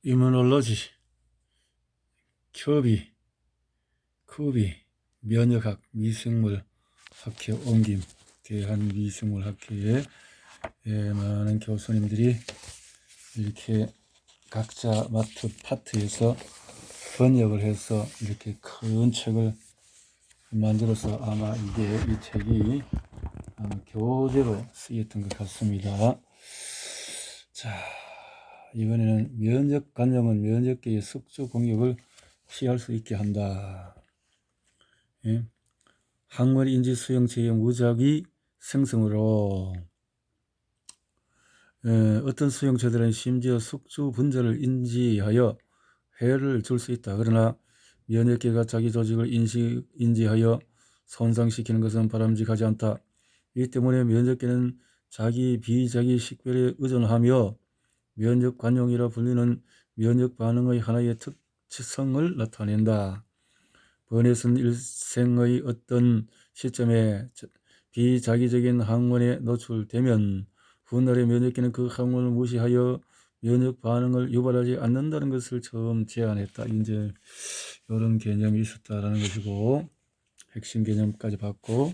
이뮤놀로지, 큐비, 면역학, 미생물 학회 옮김, 대한미생물학회에 많은 교수님들이 이렇게 각자 맡은 파트에서 번역을 해서 이렇게 큰 책을 만들어서 아마 이 책이 교재로 쓰였던 것 같습니다. 자, 이번에는 면역 간염은 면역계의 숙주 공격을 피할 수 있게 한다. 예? 항원 인지 수용체의 무작위 생성으로 어떤 수용체들은 심지어 숙주 분자를 인지하여 해를 줄 수 있다. 그러나 면역계가 자기 조직을 인지하여 손상시키는 것은 바람직하지 않다. 이 때문에 면역계는 자기 비자기 식별에 의존하며 면역 관용이라 불리는 면역 반응의 하나의 특성을 나타낸다. 버넷은 일생의 어떤 시점에 비자기적인 항원에 노출되면 훗날의 면역계는 그 항원을 무시하여 면역 반응을 유발하지 않는다는 것을 처음 제안했다. 이제 이런 개념이 있었다라는 것이고, 핵심 개념까지 봤고,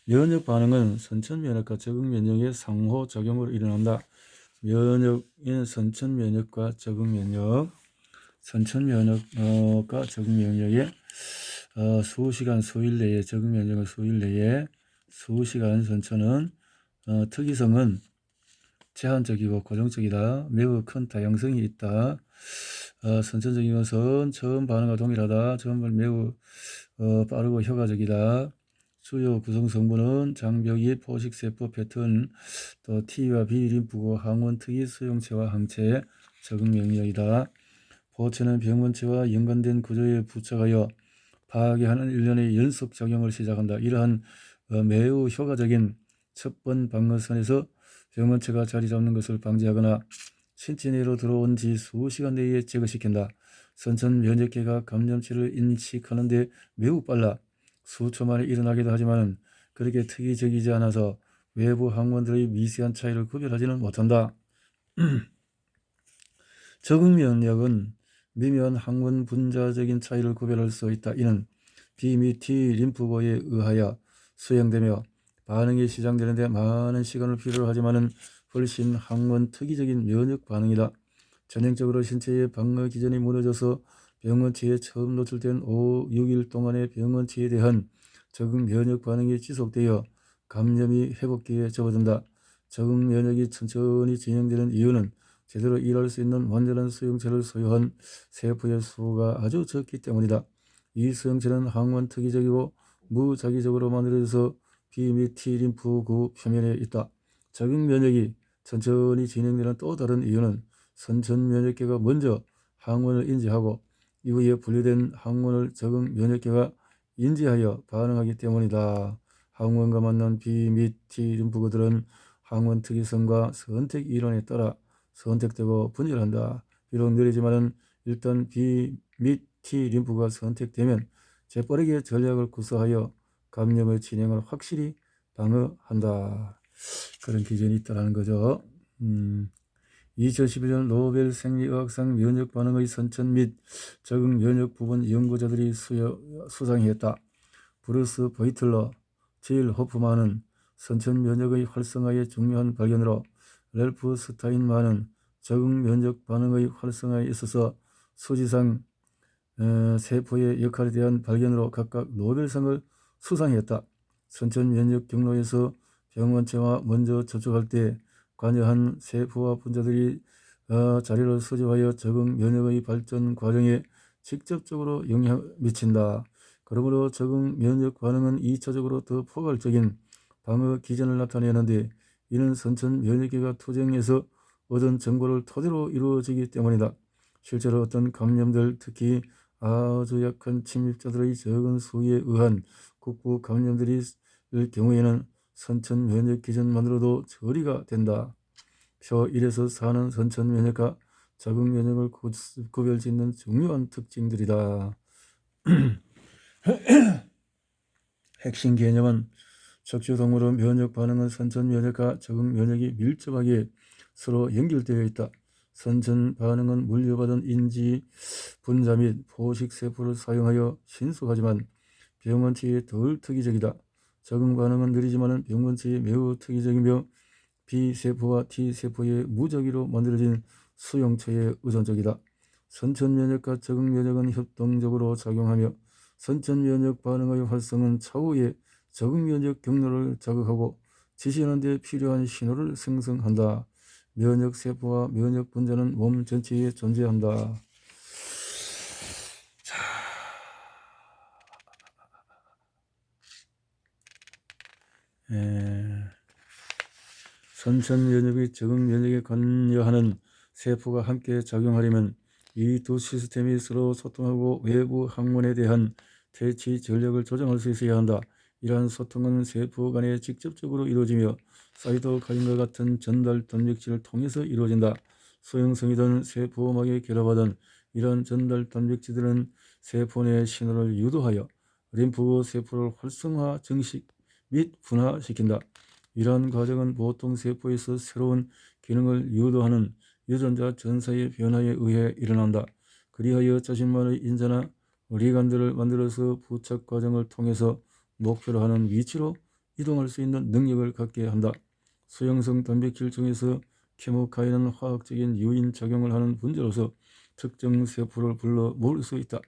면역 반응은 선천 면역과 적응 면역의 상호 작용으로 일어난다. 면역인 선천 면역과 적응 면역, 선천 면역과 적응 면역의 수시간 수일 내에 적응 면역은 수일 내에 수시간 선천은 특이성은 제한적이고 고정적이다. 매우 큰 다양성이 있다. 선천적인 것은 처음 반응과 동일하다. 처음은 매우 빠르고 효과적이다. 주요 구성 성분은 장벽이 포식세포 패턴, 또 T와 B 림프구 항원 특이 수용체와 항체 적응 면역이다. 보체는 병원체와 연관된 구조에 부착하여 파괴하는 일련의 연속 작용을 시작한다. 이러한 매우 효과적인 첫 번 방어선에서 병원체가 자리 잡는 것을 방지하거나 신체 내로 들어온 지 수시간 내에 제거시킨다. 선천 면역계가 감염체를 인식하는 데 매우 빨라 수초 만에 일어나기도 하지만 그렇게 특이적이지 않아서 외부 항원들의 미세한 차이를 구별하지는 못한다. 적응 면역은 미묘한 항원 분자적인 차이를 구별할 수 있다. 이는 B 및 T 림프구에 의하여 수행되며 반응이 시작되는 데 많은 시간을 필요로 하지만은 훨씬 항원 특이적인 면역 반응이다. 전형적으로 신체의 방어 기전이 무너져서 병원체에 처음 노출된 5, 6일 동안의 병원체에 대한 적응 면역 반응이 지속되어 감염이 회복기에 접어든다. 적응 면역이 천천히 진행되는 이유는 제대로 일할 수 있는 완전한 수용체를 소유한 세포의 수가 아주 적기 때문이다. 이 수용체는 항원 특이적이고 무작위적으로 만들어져서 B 및 T 림프구 표면에 있다. 적응 면역이 천천히 진행되는 또 다른 이유는 선천 면역계가 먼저 항원을 인지하고 이후에 분리된 항원을 적응 면역계가 인지하여 반응하기 때문이다. 항원과 만난 B 및 T 림프구들은 항원 특이성과 선택 이론에 따라 선택되고 분열한다. 비록 느리지만은 일단 B 및 T 림프가 선택되면 재빠르게 전략을 구사하여 감염의 진행을 확실히 방어한다. 그런 기준이 있다는 거죠. 2011년 노벨 생리의학상 면역 반응의 선천 및 적응 면역 부분 연구자들이 수상했다. 브루스 보이틀러, 제일 호프만은 선천 면역의 활성화의 중요한 발견으로 렐프 스타인만은 적응 면역 반응의 활성화에 있어서 수지상 세포의 역할에 대한 발견으로 각각 노벨상을 수상했다. 선천 면역 경로에서 병원체와 먼저 접촉할 때 관여한 세포와 분자들이 자료를 수집하여 적응 면역의 발전 과정에 직접적으로 영향을 미친다. 그러므로 적응 면역 반응은 2차적으로 더 포괄적인 방어 기전을 나타내는데 이는 선천 면역계가 투쟁에서 얻은 정보를 토대로 이루어지기 때문이다. 실제로 어떤 감염들, 특히 아주 약한 침입자들의 적은 수에 의한 국부 감염들일 경우에는 선천 면역 기전만으로도 처리가 된다. 표 1에서 4는 선천 면역과 적응 면역을 구별짓는 중요한 특징들이다. 핵심 개념은 척추동물의 면역 반응은 선천 면역과 적응 면역이 밀접하게 서로 연결되어 있다. 선천 반응은 물려받은 인지 분자 및 포식 세포를 사용하여 신속하지만 병원체에 덜 특이적이다. 적응 반응은 느리지만 병원체에 매우 특이적이며 B세포와 T세포의 무작위로 만들어진 수용체에 의존적이다. 선천면역과 적응면역은 협동적으로 작용하며 선천면역 반응의 활성은 차후에 적응면역 경로를 자극하고 지시하는 데 필요한 신호를 생성한다. 면역세포와 면역분자는 몸 전체에 존재한다. 자, 선천면역이 적응면역에 관여하는 세포가 함께 작용하려면 이 두 시스템이 서로 소통하고 외부 항원에 대한 퇴치 전력을 조정할 수 있어야 한다. 이러한 소통은 세포 간에 직접적으로 이루어지며 사이토카인과 같은 전달 단백질을 통해서 이루어진다. 소형성이든 세포막에 결합하던 이러한 전달 단백질들은 세포 내 신호를 유도하여 림프 세포를 활성화, 증식 및 분화시킨다. 이러한 과정은 보통 세포에서 새로운 기능을 유도하는 유전자 전사의 변화에 의해 일어난다. 그리하여 자신만의 인자나 리간들을 만들어서 부착 과정을 통해서 목표로 하는 위치로 이동할 수 있는 능력을 갖게 한다. 수용성 단백질 중에서 케모카인은 화학적인 유인 작용을 하는 분자로서 특정 세포를 불러 모을 수 있다.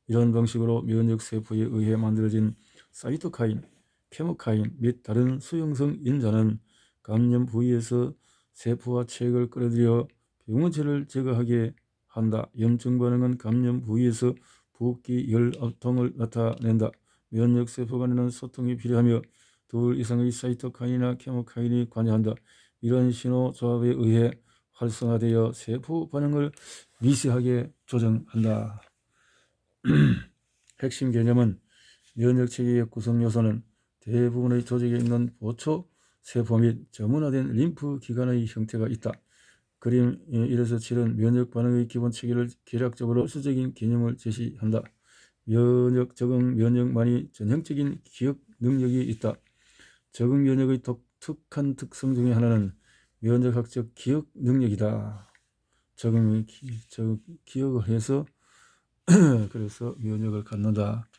이런 방식으로 면역 세포에 의해 만들어진 사이토카인, 케모카인 및 다른 수용성 인자는 감염 부위에서 세포와 체액을 끌어들여 병원체를 제거하게 한다. 염증 반응은 감염 부위에서 붓기, 열, 압통을 나타낸다. 면역 세포 간에는 소통이 필요하며 둘 이상의 사이토카인이나 케모카인이 관여한다. 이런 신호 조합에 의해 활성화되어 세포 반응을 미세하게 조정한다. 핵심 개념은 면역체계의 구성 요소는 대부분의 조직에 있는 보초 세포 및 전문화된 림프 기관의 형태가 있다. 그림 1에서 7은 면역 반응의 기본 체계를 계략적으로 수적인 개념을 제시한다. 면역, 적응 면역만이 전형적인 기억 능력이 있다. 적응 면역의 독특한 특성 중에 하나는 면역학적 기억 능력이다. 적응이 기억을 해서 그래서 면역을 갖는다.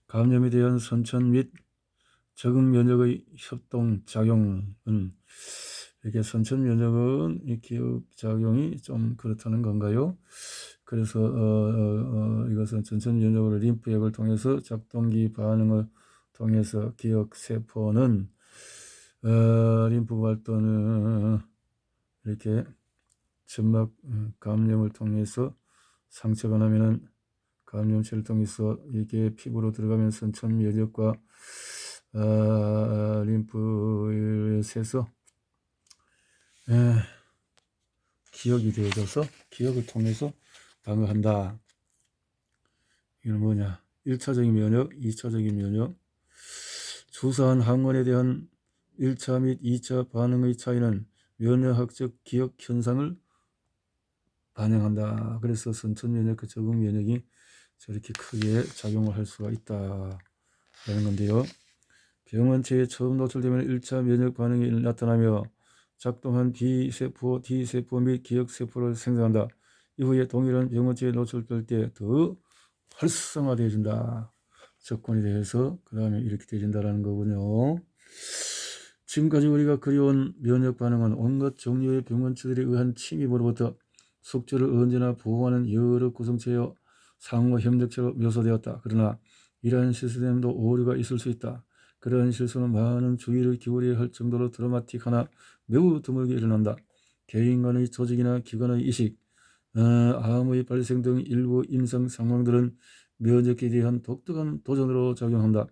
감염에 대한 선천 및 적응 면역의 협동 작용은 이렇게 선천 면역은 이 기억 작용이 좀 그렇다는 건가요? 그래서 이것은 선천 면역으로 림프액을 통해서 작동기 반응을 통해서 기억 세포는 림프 활동은 이렇게 점막 감염을 통해서 상처가 나면은 감염체를 통해서 이게 피부로 들어가면 선천 면역과 림프에 새서 기억이 되어져서 기억을 통해서 방어한다. 이건 뭐냐? 1차적인 면역, 2차적인 면역. 주사한 항원에 대한 1차 및 2차 반응의 차이는 면역학적 기억 현상을 반영한다. 그래서 선천 면역과 적응 면역이 저렇게 크게 작용을 할 수가 있다라는 건데요. 병원체에 처음 노출되면 1차 면역 반응이 나타나며 작동한 B세포, T세포 및 기억세포를 생성한다. 이후에 동일한 병원체에 노출될 때 더 활성화되어진다. 조건이 되어서 그 다음에 이렇게 되어진다는 거군요. 지금까지 우리가 그려온 면역 반응은 온갖 종류의 병원체들에 의한 침입으로부터 숙주를 언제나 보호하는 여러 구성체여 상호 협력체로 묘사되었다. 그러나 이러한 시스템도 오류가 있을 수 있다. 그러한 실수는 많은 주의를 기울여야 할 정도로 드라마틱하나 매우 드물게 일어난다. 개인 간의 조직이나 기관의 이식, 암의 발생 등 일부 임상 상황들은 면역계에 대한 독특한 도전으로 작용한다.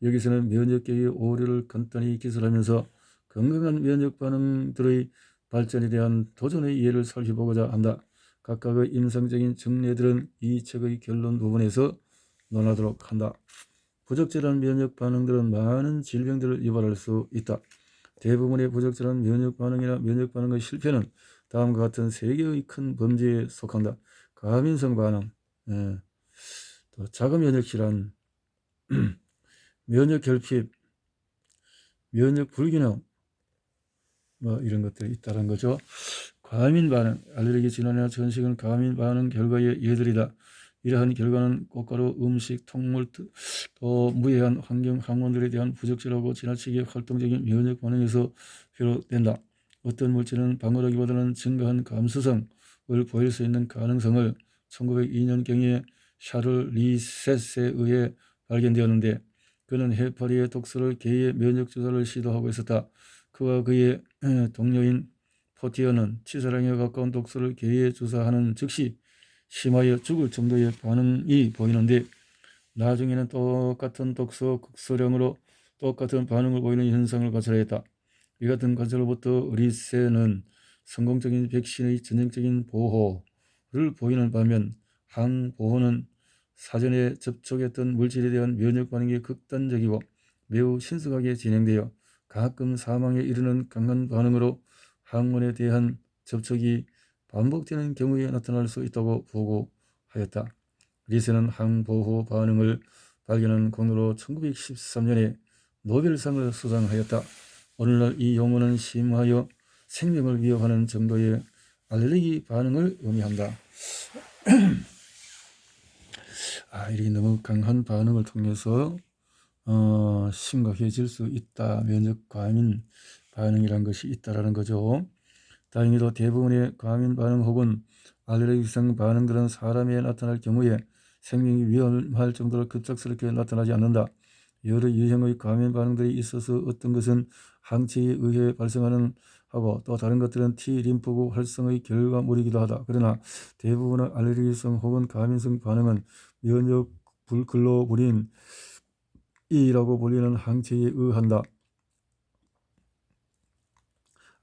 여기서는 면역계의 오류를 간단히 기술하면서 건강한 면역 반응들의 발전에 대한 도전의 예를 살펴보고자 한다. 각각의 임상적인 정례들은 이 책의 결론 부분에서 논하도록 한다. 부적절한 면역 반응들은 많은 질병들을 유발할 수 있다. 대부분의 부적절한 면역 반응이나 면역 반응의 실패는 다음과 같은 세 개의 큰 범죄에 속한다. 가민성 반응, 또 자가 면역 질환, 면역 결핍, 면역 불균형, 뭐 이런 것들이 있다는 거죠. 과민 반응, 알레르기 질환이나 전식은 과민 반응 결과의 예들이다. 이러한 결과는 꽃가루, 음식, 통물, 또 무해한 환경 항원들에 대한 부적절하고 지나치게 활동적인 면역 반응에서 비롯된다. 어떤 물질은 방어라기보다는 증가한 감수성을 보일 수 있는 가능성을 1902년경에 샤를 리셋에 의해 발견되었는데, 그는 해파리의 독소를 개의 면역 조사를 시도하고 있었다. 그와 그의 동료인 포티어는 치사량에 가까운 독소를 개에 주사하는 즉시 심하여 죽을 정도의 반응이 보이는데, 나중에는 똑같은 독소 극소량으로 똑같은 반응을 보이는 현상을 관찰했다. 이 같은 관찰로부터 리세는 성공적인 백신의 전형적인 보호를 보이는 반면, 항보호는 사전에 접촉했던 물질에 대한 면역 반응이 극단적이고 매우 신속하게 진행되어 가끔 사망에 이르는 강한 반응으로 항원에 대한 접촉이 반복되는 경우에 나타날 수 있다고 보고하였다. 리세는 항보호 반응을 발견한 공로로 1913년에 노벨상을 수상하였다. 오늘날 이 용어는 심하여 생명을 위협하는 정도의 알레르기 반응을 의미한다. 이렇게 너무 강한 반응을 통해서 심각해질 수 있다. 면역 과민 반응이란 것이 있다라는 거죠. 다행히도 대부분의 과민 반응 혹은 알레르기성 반응들은 사람에 나타날 경우에 생명이 위험할 정도로 급작스럽게 나타나지 않는다. 여러 유형의 과민 반응들이 있어서 어떤 것은 항체에 의해 발생하는 하고, 또 다른 것들은 T림프구 활성의 결과물이기도 하다. 그러나 대부분의 알레르기성 혹은 과민성 반응은 면역 불글로불린 E라고 불리는 항체에 의한다.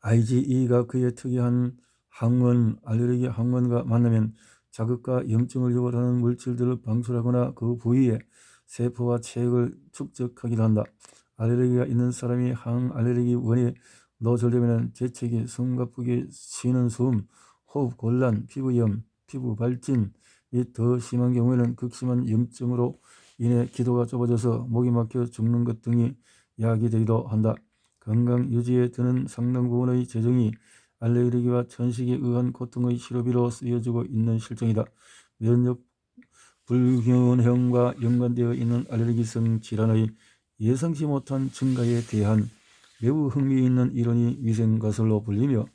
IgE가 그의 특이한 항원, 알레르기 항원과 만나면 자극과 염증을 유발하는 물질들을 방출하거나 그 부위에 세포와 체액을 축적하기도 한다. 알레르기가 있는 사람이 항알레르기 원에 노출되면 재채기, 숨가쁘기, 쉬는 숨, 호흡 곤란, 피부염, 피부 발진 및 더 심한 경우에는 극심한 염증으로 인해 기도가 좁아져서 목이 막혀 죽는 것 등이 야기되기도 한다. 건강 유지에 드는 상당 부분의 재정이 알레르기와 천식에 의한 고통의 치료비로 쓰여지고 있는 실정이다. 면역 불균형과 연관되어 있는 알레르기성 질환의 예상치 못한 증가에 대한 매우 흥미있는 이론이 위생가설로 불리며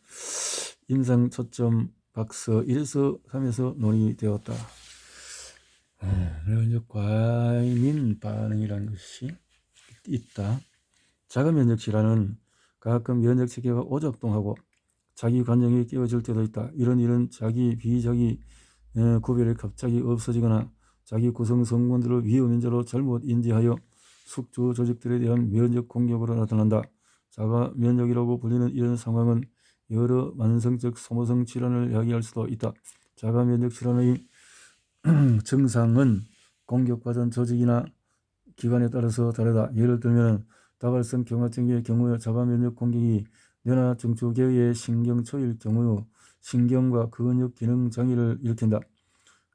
임상 초점 박사 1에서 3에서 논의되었다. 면역 과민 반응이라는 것이 있다. 자가면역 질환은 가끔 면역 체계가 오작동하고 자기 관정이 깨어질 때도 있다. 이런 자기 비자기 구별이 갑자기 없어지거나 자기 구성 성분들을 위험 인자로 잘못 인지하여 숙주 조직들에 대한 면역 공격으로 나타난다. 자가 면역이라고 불리는 이런 상황은 여러 만성적 소모성 질환을 야기할 수도 있다. 자가 면역 질환의 증상은 공격받은 조직이나 기관에 따라서 다르다. 예를 들면 다발성 경화증의 경우 자가 면역 공격이 뇌나 중추계의 신경초일 경우 신경과 근육 기능 장애를 일으킨다.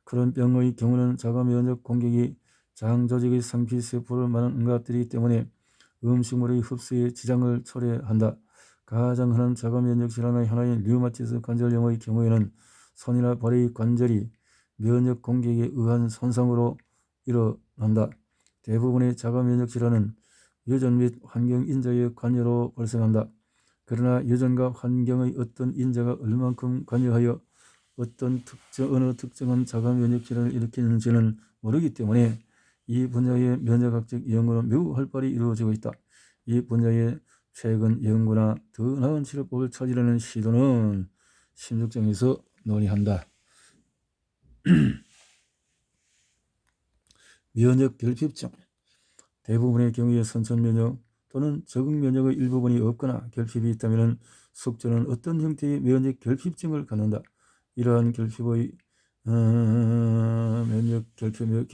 그런 병의 경우는 자가 면역 공격이 장 조직의 상피세포를 망가뜨리기 때문에 음식물의 흡수에 지장을 초래한다. 가장 흔한 자가 면역 질환의 하나인 류마티스 관절염의 경우에는 손이나 발의 관절이 면역 공격에 의한 손상으로 일어난다. 대부분의 자가 면역 질환은 유전 및 환경 인자의 관여로 발생한다. 그러나 유전과 환경의 어떤 인자가 얼만큼 관여하여 어느 특정한 자가 면역 질환을 일으키는지는 모르기 때문에 이 분야의 면역학적 연구는 매우 활발히 이루어지고 있다. 이 분야의 최근 연구나 더 나은 치료법을 찾으려는 시도는 심석장에서 논의한다. 면역 결핍증. 대부분의 경우에 선천면역 또는 적응면역의 일부분이 없거나 결핍이 있다면 숙주는 어떤 형태의 면역 결핍증을 갖는다. 이러한 결핍의 면역 결핍은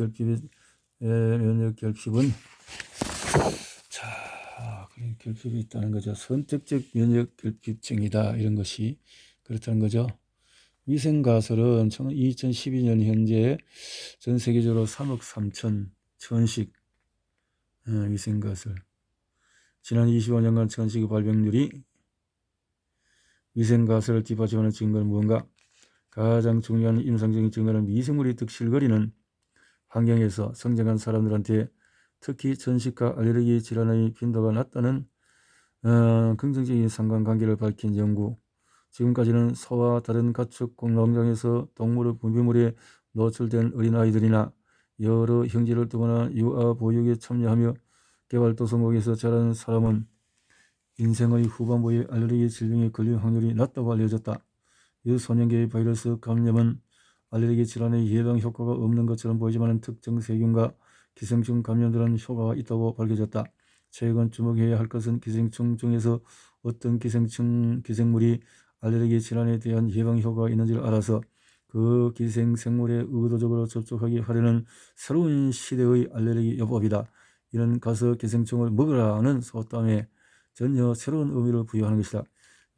결핍이 있다는 거죠. 선택적 면역 결핍증이다. 이런 것이 그렇다는 거죠. 위생가설은 2012년 현재 전 세계적으로 3억 3천 천씩 위생가설. 지난 25년간 천식 발병률이 위생가설을 뒷받침하는 증거는 무언가? 가장 중요한 임상적인 증거는 미생물이 득실거리는 환경에서 성장한 사람들한테 특히 전식과 알레르기 질환의 빈도가 낮다는 긍정적인 상관관계를 밝힌 연구. 지금까지는 소와 다른 가축 농장에서 동물의 분비물에 노출된 어린아이들이나 여러 형제를 두거나 유아 보육에 참여하며 개발도상국에서 자란 사람은 인생의 후반부에 알레르기 질병에 걸릴 확률이 낮다고 알려졌다. 유소년기의 바이러스 감염은 알레르기 질환의 예방 효과가 없는 것처럼 보이지만 특정 세균과 기생충 감염들은 효과가 있다고 밝혀졌다. 최근 주목해야 할 것은 기생충 중에서 어떤 기생물이 알레르기 질환에 대한 예방 효과가 있는지를 알아서 그 기생생물에 의도적으로 접촉하게 하려는 새로운 시대의 알레르기 요법이다. 이는 가서 기생충을 먹으라는 속담에 전혀 새로운 의미를 부여하는 것이다.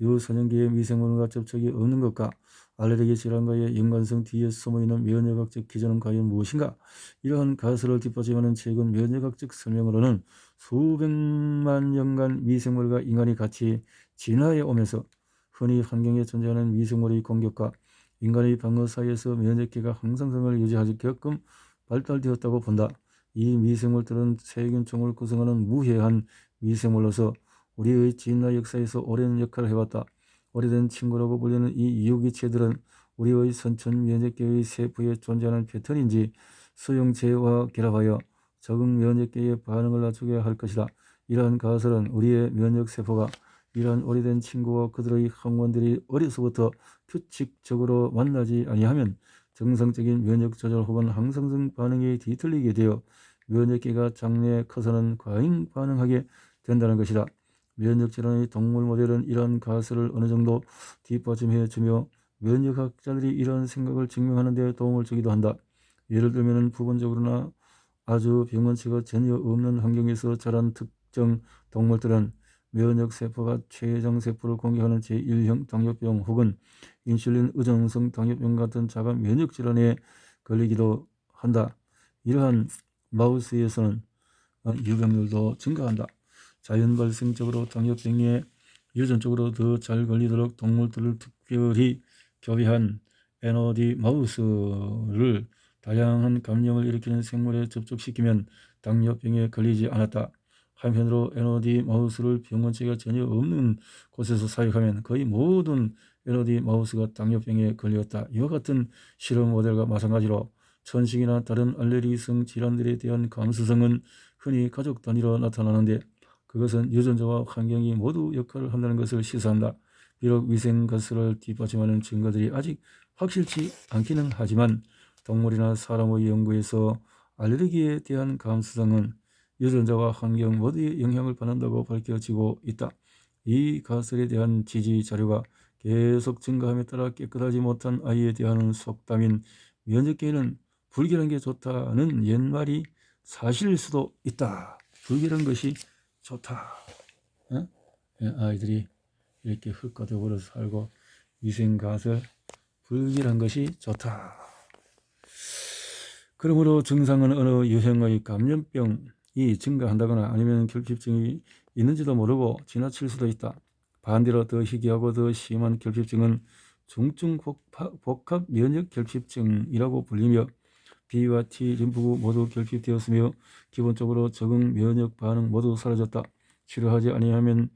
유소년기의 미생물과 접촉이 없는 것과 알레르기 질환과의 연관성 뒤에 숨어있는 면역학적 기전은 과연 무엇인가? 이러한 가설을 뒷받침하는 최근 면역학적 설명으로는 수백만 년간 미생물과 인간이 같이 진화해 오면서 흔히 환경에 존재하는 미생물의 공격과 인간의 방어 사이에서 면역계가 항상성을 유지하게끔 발달되었다고 본다. 이 미생물들은 세균종을 구성하는 무해한 미생물로서 우리의 진화 역사에서 오랜 역할을 해왔다. 오래된 친구라고 불리는 이 유기체들은 우리의 선천 면역계의 세포에 존재하는 패턴인지 수용체와 결합하여 적응 면역계의 반응을 낮추게 할 것이다. 이러한 가설은 우리의 면역세포가 이러한 오래된 친구와 그들의 항원들이 어려서부터 규칙적으로 만나지 아니하면 정상적인 면역 조절 혹은 항상성 반응이 뒤틀리게 되어 면역계가 장래에 커서는 과잉 반응하게 된다는 것이다. 면역질환의 동물 모델은 이러한 가설을 어느 정도 뒷받침해 주며 면역학자들이 이러한 생각을 증명하는 데 도움을 주기도 한다. 예를 들면 부분적으로나 아주 병원치가 전혀 없는 환경에서 자란 특정 동물들은 면역세포가 췌장세포를 공격하는 제1형 당뇨병 혹은 인슐린 의존성 당뇨병 같은 자가 면역질환에 걸리기도 한다. 이러한 마우스에서는 유병률도 증가한다. 자연 발생적으로 당뇨병에 유전적으로 더 잘 걸리도록 동물들을 특별히 교배한 NOD 마우스를 다양한 감염을 일으키는 생물에 접촉시키면 당뇨병에 걸리지 않았다. 한편으로 NOD 마우스를 병원체가 전혀 없는 곳에서 사육하면 거의 모든 NOD 마우스가 당뇨병에 걸렸다. 이와 같은 실험 모델과 마찬가지로 천식이나 다른 알레르기성 질환들에 대한 감수성은 흔히 가족 단위로 나타나는데 그것은 유전자와 환경이 모두 역할을 한다는 것을 시사한다. 비록 위생 가설을 뒷받침하는 증거들이 아직 확실치 않기는 하지만 동물이나 사람의 연구에서 알레르기에 대한 감수성은 유전자와 환경 모두의 영향을 받는다고 밝혀지고 있다. 이 가설에 대한 지지 자료가 계속 증가함에 따라 깨끗하지 못한 아이에 대한 속담인 면역계에는 불결한 게 좋다는 옛말이 사실일 수도 있다. 불결한 것이 좋다. 어? 아이들이 이렇게 흙가족으로 살고 위생가설 불길한 것이 좋다. 그러므로 증상은 어느 유형의 감염병이 증가한다거나 아니면 결핍증이 있는지도 모르고 지나칠 수도 있다. 반대로 더 희귀하고 더 심한 결핍증은 중증 복합 면역 결핍증이라고 불리며 B와 T 림프구 모두 결핍되었으며 기본적으로 적응 면역 반응 모두 사라졌다. 치료하지 아니하면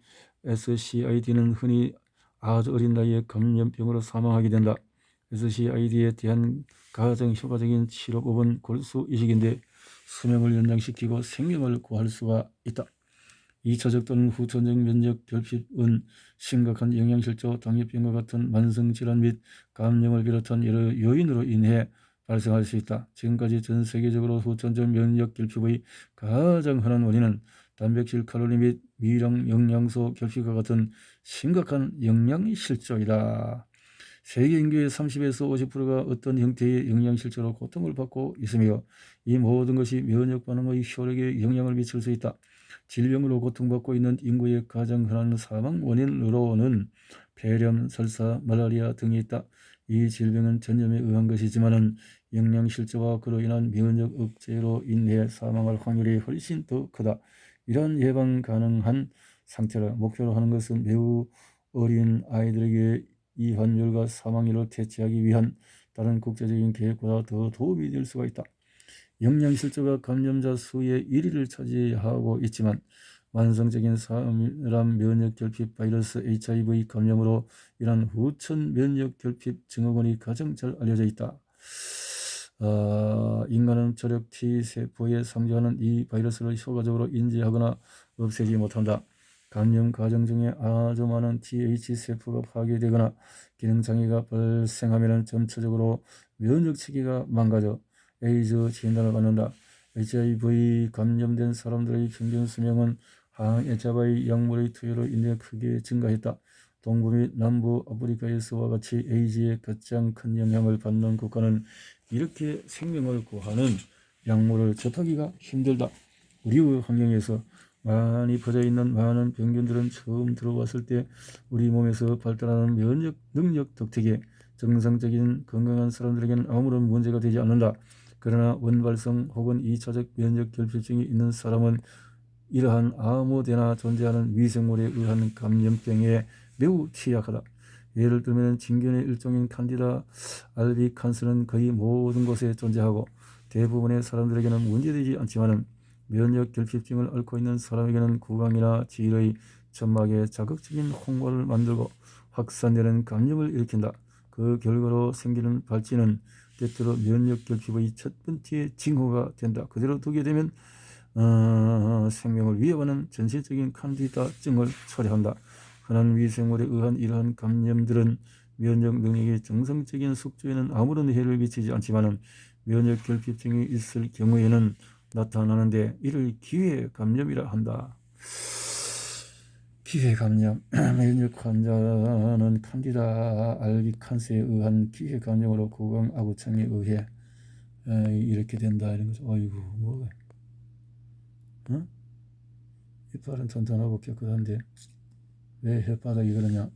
SCID는 흔히 아주 어린 나이에 감염병으로 사망하게 된다. SCID에 대한 가장 효과적인 치료법은 골수이식인데 수명을 연장시키고 생명을 구할 수가 있다. 2차적 또는 후천적 면역 결핍은 심각한 영양실조, 당뇨병과 같은 만성질환 및 감염을 비롯한 여러 요인으로 인해 발생할 수 있다. 지금까지 전 세계적으로 후천적 면역 결핍의 가장 흔한 원인은 단백질, 칼로리 및 미량 영양소 결핍과 같은 심각한 영양실조이다. 세계 인구의 30에서 50%가 어떤 형태의 영양실조로 고통을 받고 있으며 이 모든 것이 면역 반응의 효력에 영향을 미칠 수 있다. 질병으로 고통받고 있는 인구의 가장 흔한 사망 원인으로는 폐렴, 설사, 말라리아 등이 있다. 이 질병은 전염에 의한 것이지만 영양실조와 그로 인한 면역 억제로 인해 사망할 확률이 훨씬 더 크다. 이러한 예방 가능한 상태를 목표로 하는 것은 매우 어린 아이들에게 이 환율과 사망률을 퇴치하기 위한 다른 국제적인 계획보다 더 도움이 될 수가 있다. 영양실조가 감염자 수의 1위를 차지하고 있지만 만성적인 사람 면역 결핍 바이러스 HIV 감염으로 인한 후천 면역 결핍 증후군이 가장 잘 알려져 있다. 인간은 저력 T세포에 상주하는 이 바이러스를 효과적으로 인지하거나 없애지 못한다. 감염 과정 중에 아주 많은 TH세포가 파괴되거나 기능장애가 발생하면 전체적으로 면역체계가 망가져 에이즈 진단을 받는다. HIV 감염된 사람들의 평균 수명은 항HIV 약물의 투여로 인해 크게 증가했다. 동부 및 남부 아프리카에서와 같이 에이즈에 가장 큰 영향을 받는 국가는 이렇게 생명을 구하는 약물을 접하기가 힘들다. 우리의 환경에서 많이 퍼져있는 많은 병균들은 처음 들어왔을 때 우리 몸에서 발달하는 면역 능력 덕택에 정상적인 건강한 사람들에게는 아무런 문제가 되지 않는다. 그러나 원발성 혹은 2차적 면역 결핍증이 있는 사람은 이러한 아무데나 존재하는 미생물에 의한 감염병에 매우 취약하다. 예를 들면 진균의 일종인 칸디다 알비칸스는 거의 모든 곳에 존재하고 대부분의 사람들에게는 문제되지 않지만 면역 결핍증을 앓고 있는 사람에게는 구강이나 질의 점막에 자극적인 홍보를 만들고 확산되는 감염을 일으킨다. 그 결과로 생기는 발진은 때때로 면역 결핍의 첫 번째 징후가 된다. 그대로 두게 되면 생명을 위협하는 전신적인 칸디다증을 초래한다. 흔한 위생물에 의한 이러한 감염들은 면역 능력의 정상적인 숙주에는 아무런 해를 미치지 않지만 면역 결핍증이 있을 경우에는 나타나는데 이를 기회 감염이라 한다. 기회 감염. 면역 환자는 칸디다 알비칸스에 의한 기회 감염으로 구강 아구청에 의해 이렇게 된다 이런 거죠. 어이구 뭐 응? 이빨은 튼튼하고 깨끗한데 왜 혓바닥이 그러냐.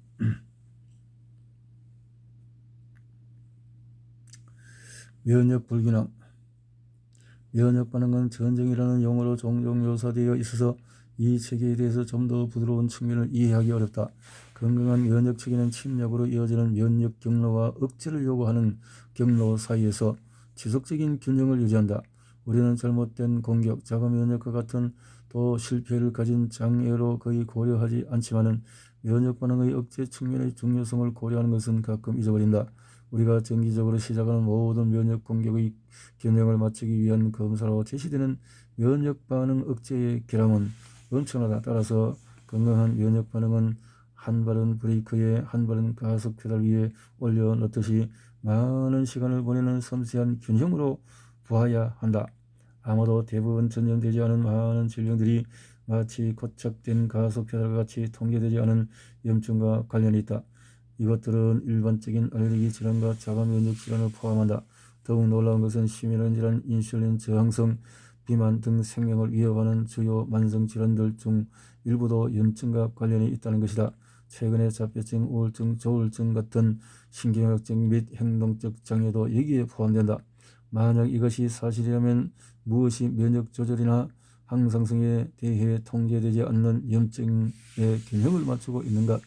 면역 불균형. 면역 반응은 전쟁이라는 용어로 종종 묘사되어 있어서 이 체계에 대해서 좀 더 부드러운 측면을 이해하기 어렵다. 건강한 면역 체계는 침략으로 이어지는 면역 경로와 억제를 요구하는 경로 사이에서 지속적인 균형을 유지한다. 우리는 잘못된 공격, 자가 면역과 같은 또 실패를 가진 장애로 거의 고려하지 않지만 면역 반응의 억제 측면의 중요성을 고려하는 것은 가끔 잊어버린다. 우리가 정기적으로 시작하는 모든 면역 공격의 균형을 맞추기 위한 검사로 제시되는 면역 반응 억제의 결함은 엄청나다. 따라서 건강한 면역 반응은 한 발은 브레이크에 한 발은 가속 페달 위에 올려놓듯이 많은 시간을 보내는 섬세한 균형으로 보아야 한다. 아마도 대부분 전염되지 않은 많은 질병들이 마치 고착된 가속 페달과 같이 통제되지 않은 염증과 관련이 있다. 이것들은 일반적인 알레르기 질환과 자가 면역 질환을 포함한다. 더욱 놀라운 것은 심혈관 질환, 인슐린 저항성, 비만 등 생명을 위협하는 주요 만성 질환들 중 일부도 염증과 관련이 있다는 것이다. 최근에 자폐증, 우울증, 조울증 같은 신경학적 및 행동적 장애도 여기에 포함된다. 만약 이것이 사실이라면 무엇이 면역 조절이나 항상성에 대해 통제되지 않는 염증의 균형을 맞추고 있는가?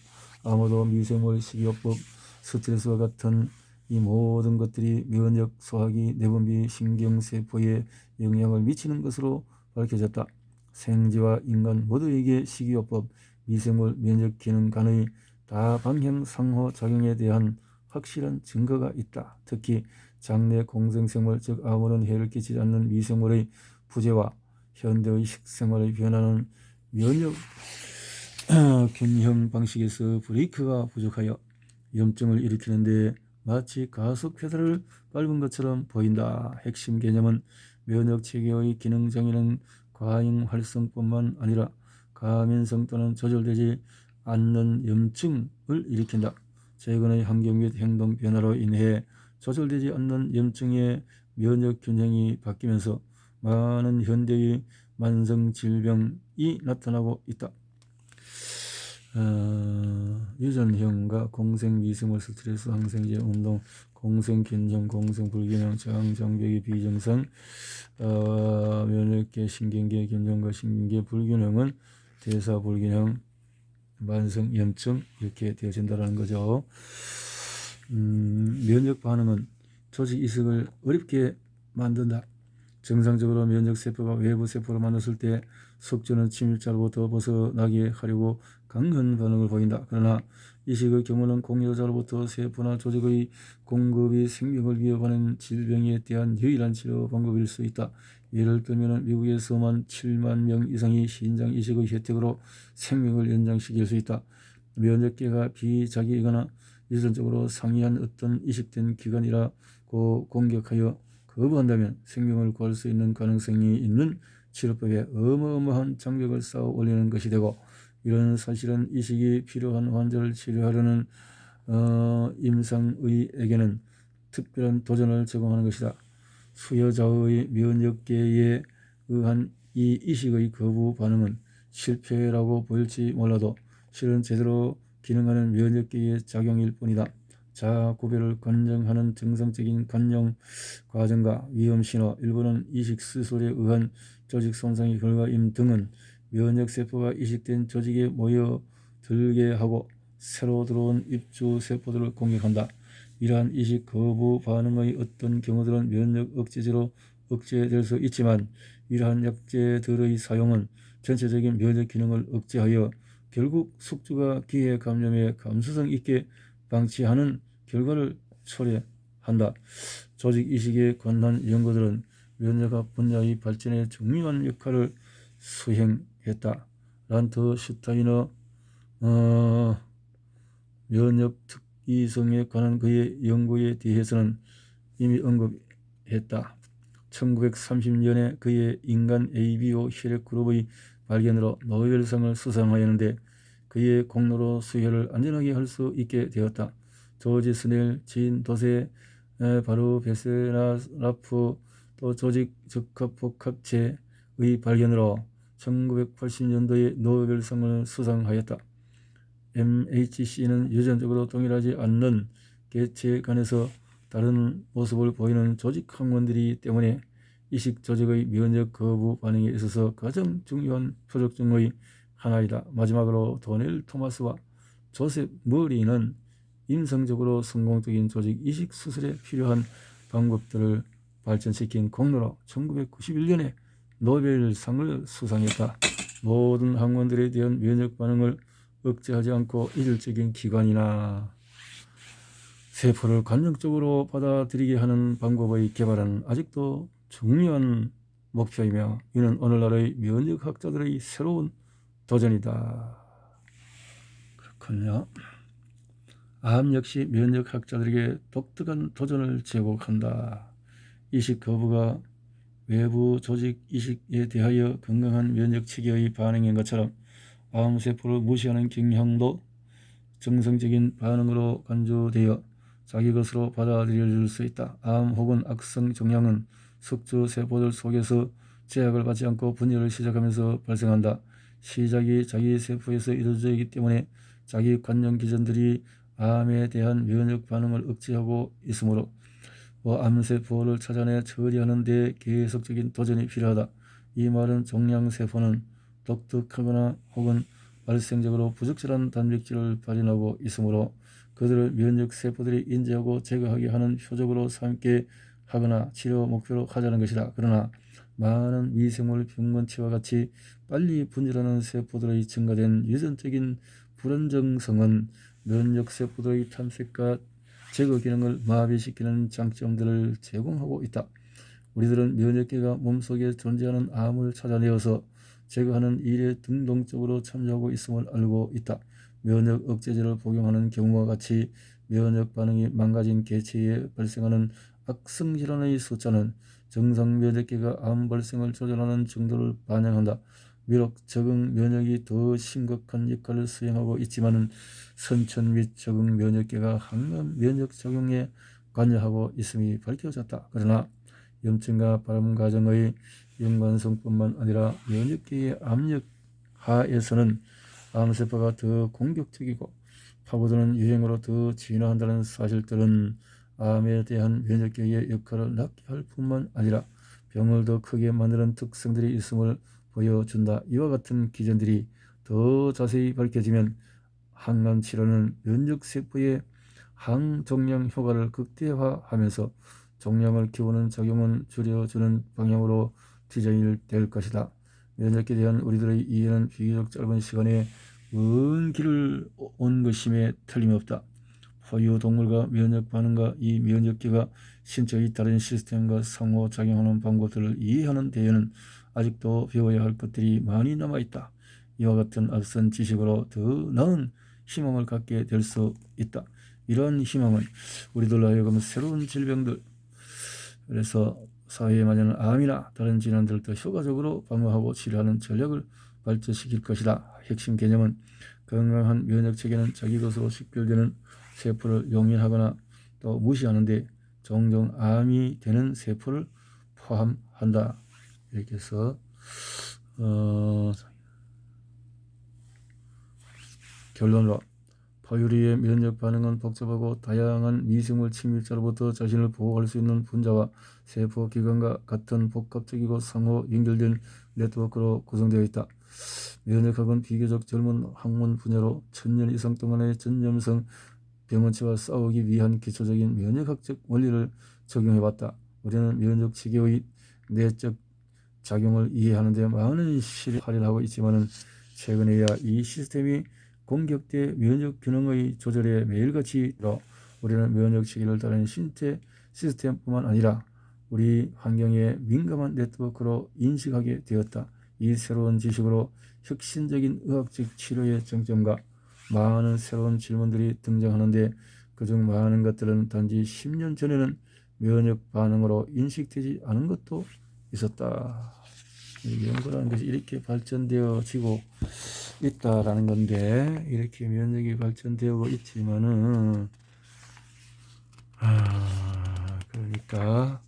아마도 미생물, 식이요법, 스트레스와 같은 이 모든 것들이 면역, 소화기, 내분비, 신경세포에 영향을 미치는 것으로 밝혀졌다. 생쥐와 인간 모두에게 식이요법, 미생물, 면역 기능 간의 다방향 상호작용에 대한 확실한 증거가 있다. 특히 장내 공생생물, 즉 아무런 해를 끼치지 않는 미생물의 부재와 현대의 식생활의 변화는 면역 균형 방식에서 브레이크가 부족하여 염증을 일으키는데 마치 가속 페달을 밟은 것처럼 보인다. 핵심 개념은 면역 체계의 기능 장애는 과잉 활성뿐만 아니라 가면성 또는 조절되지 않는 염증을 일으킨다. 최근의 환경 및 행동 변화로 인해 조절되지 않는 염증의 면역 균형이 바뀌면서 많은 현대의 만성 질병이 나타나고 있다. 유전형과 공생미생물, 스트레스, 항생제, 운동, 공생균형, 공생불균형, 저항장벽의 비정상, 면역계, 신경계 균형과 신경계 불균형은 대사불균형, 만성 염증 이렇게 되어진다는 거죠. 면역 반응은 조직 이식을 어렵게 만든다. 정상적으로 면역세포가 외부 세포로 만났을 때 숙주는 침입자로부터 벗어나게 하려고 강한 반응을 보인다. 그러나 이식의 경우는 공여자로부터 세포나 조직의 공급이 생명을 위협하는 질병에 대한 유일한 치료 방법일 수 있다. 예를 들면 미국에서만 7만 명 이상이 신장 이식의 혜택으로 생명을 연장시킬 수 있다. 면역계가 비자기이거나 유전적으로 상이한 어떤 이식된 기관이라고 공격하여 거부한다면 생명을 구할 수 있는 가능성이 있는 치료법에 어마어마한 장벽을 쌓아 올리는 것이 되고, 이런 사실은 이식이 필요한 환자를 치료하려는 임상의에게는 특별한 도전을 제공하는 것이다. 수여자의 면역계에 의한 이 이식의 거부 반응은 실패라고 보일지 몰라도 실은 제대로 기능하는 면역계의 작용일 뿐이다. 자아 구별을 관정하는 정상적인 관용 과정과 위험 신호, 일부는 이식 수술에 의한 조직 손상의 결과임 등은 면역세포가 이식된 조직에 모여들게 하고 새로 들어온 입주 세포들을 공격한다. 이러한 이식 거부 반응의 어떤 경우들은 면역 억제제로 억제될 수 있지만, 이러한 약제들의 사용은 전체적인 면역 기능을 억제하여 결국 숙주가 기회 감염에 감수성 있게 방치하는 결과를 초래한다. 조직 이식에 관한 연구들은 면역학 분야의 발전에 중요한 역할을 수행했다. 란트 슈타이너 면역 특이성에 관한 그의 연구에 대해서는 이미 언급했다. 1930년에 그의 인간 ABO 혈액 그룹의 발견으로 노벨상을 수상하였는데 그의 공로로 수혈을 안전하게 할 수 있게 되었다. 조지 스넬, 지인 도세, 바로 베세라프, 또 조직 적합복합체의 발견으로 1980년도에 노벨상을 수상하였다. MHC는 유전적으로 동일하지 않는 개체 간에서 다른 모습을 보이는 조직 항원들이기 때문에 이식 조직의 면역 거부 반응에 있어서 가장 중요한 표적 중의 하나이다. 마지막으로 도넬 토마스와 조셉 머리는 임상적으로 성공적인 조직 이식 수술에 필요한 방법들을 발전시킨 공로로 1991년에 노벨상을 수상했다. 모든 항원들에 대한 면역 반응을 억제하지 않고 일률적인 기관이나 세포를 관용적으로 받아들이게 하는 방법의 개발은 아직도 중요한 목표이며, 이는 오늘날의 면역학자들의 새로운 도전이다. 그렇군요. 암 역시 면역학자들에게 독특한 도전을 제공한다. 이식 거부가 외부 조직 이식에 대하여 건강한 면역 체계의 반응인 것처럼 암세포를 무시하는 경향도 정상적인 반응으로 간주되어 자기 것으로 받아들여질 수 있다. 암 혹은 악성 종양은 숙주 세포들 속에서 제약을 받지 않고 분열을 시작하면서 발생한다. 시작이 자기 세포에서 이루어져 있기 때문에 자기 관용 기전들이 암에 대한 면역 반응을 억제하고 있으므로 암세포를 찾아내 처리하는 데 계속적인 도전이 필요하다. 이 말은 종양세포는 독특하거나 혹은 발생적으로 부적절한 단백질을 발현하고 있으므로 그들을 면역세포들이 인지하고 제거하게 하는 표적으로 삼게 하거나 치료 목표로 하자는 것이다. 그러나 많은 미생물 병원체와 같이 빨리 분열하는 세포들의 증가된 유전적인 불안정성은 면역세포들의 탐색과 제거 기능을 마비시키는 장점들을 제공하고 있다. 우리들은 면역계가 몸속에 존재하는 암을 찾아내어서 제거하는 일에 능동적으로 참여하고 있음을 알고 있다. 면역 억제제를 복용하는 경우와 같이 면역 반응이 망가진 개체에 발생하는 악성 질환의 숫자는 정상 면역계가 암 발생을 조절하는 정도를 반영한다. 비록 적응 면역이 더 심각한 역할을 수행하고 있지만 선천 및 적응 면역계가 항암 면역 작용에 관여하고 있음이 밝혀졌다. 그러나 염증과 발암 과정의 연관성뿐만 아니라 면역계의 압력 하에서는 암세포가 더 공격적이고 파고드는 유행으로 더 진화한다는 사실들은 암에 대한 면역계의 역할을 낫게 할 뿐만 아니라 병을 더 크게 만드는 특성들이 있음을 보여준다. 이와 같은 기전들이 더 자세히 밝혀지면 항암 치료는 면역세포의 항종양 효과를 극대화하면서 종양을 키우는 작용은 줄여주는 방향으로 디자인될 것이다. 면역에 대한 우리들의 이해는 비교적 짧은 시간에 먼 길을 온 것임에 틀림없다. 포유동물과 면역 반응과 이 면역계가 신체의 다른 시스템과 상호작용하는 방법들을 이해하는 데에는 아직도 배워야 할 것들이 많이 남아있다. 이와 같은 앞선 지식으로 더 나은 희망을 갖게 될 수 있다. 이러한 희망은 우리들로 하여금 새로운 질병들, 그래서 사회에 만연한 암이나 다른 질환들을 더 효과적으로 방어하고 치료하는 전략을 발전시킬 것이다. 핵심 개념은 건강한 면역체계는 자기 것으로 식별되는 세포를 용인하거나 또 무시하는데 종종 암이 되는 세포를 포함한다. 이렇게 해서 결론으로 포유류의 면역 반응은 복잡하고 다양한 미생물 침입자로부터 자신을 보호할 수 있는 분자와 세포 기관과 같은 복합적이고 상호 연결된 네트워크로 구성되어 있다. 면역학은 비교적 젊은 학문 분야로 1000년 이상 동안의 전염성 병원체와 싸우기 위한 기초적인 면역학적 원리를 적용해왔다. 우리는 면역 체계의 내적 작용을 이해하는 데 많은 시를 할애하고 있지만 최근에야 이 시스템이 공격대 면역 균형의 조절에 매일같이 우리는 면역 체계를 다루는 신체 시스템뿐만 아니라 우리 환경에 민감한 네트워크로 인식하게 되었다. 이 새로운 지식으로 혁신적인 의학적 치료의 정점과 많은 새로운 질문들이 등장하는데 그중 많은 것들은 단지 10년 전에는 면역 반응으로 인식되지 않은 것도 있었다. 연구라는 것이 이렇게 발전되어지고 있다라는 건데, 이렇게 면역이 발전되고 있지만은 그러니까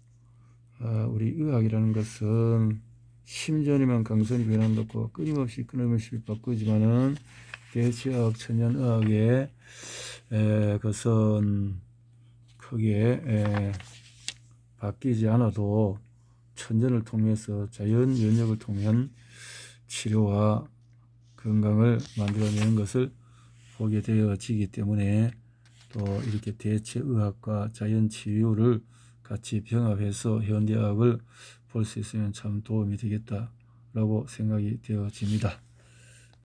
우리 의학이라는 것은 심전이면 강선이 변한다고 끊임없이 바꾸지만은 대체의학, 천연의학의 그것은 크게 바뀌지 않아도 천전을 통해서 자연 면역을 통한 치료와 건강을 만들어내는 것을 보게 되어지기 때문에 또 이렇게 대체의학과 자연치유를 같이 병합해서 현대의학을 볼 수 있으면 참 도움이 되겠다라고 생각이 되어집니다.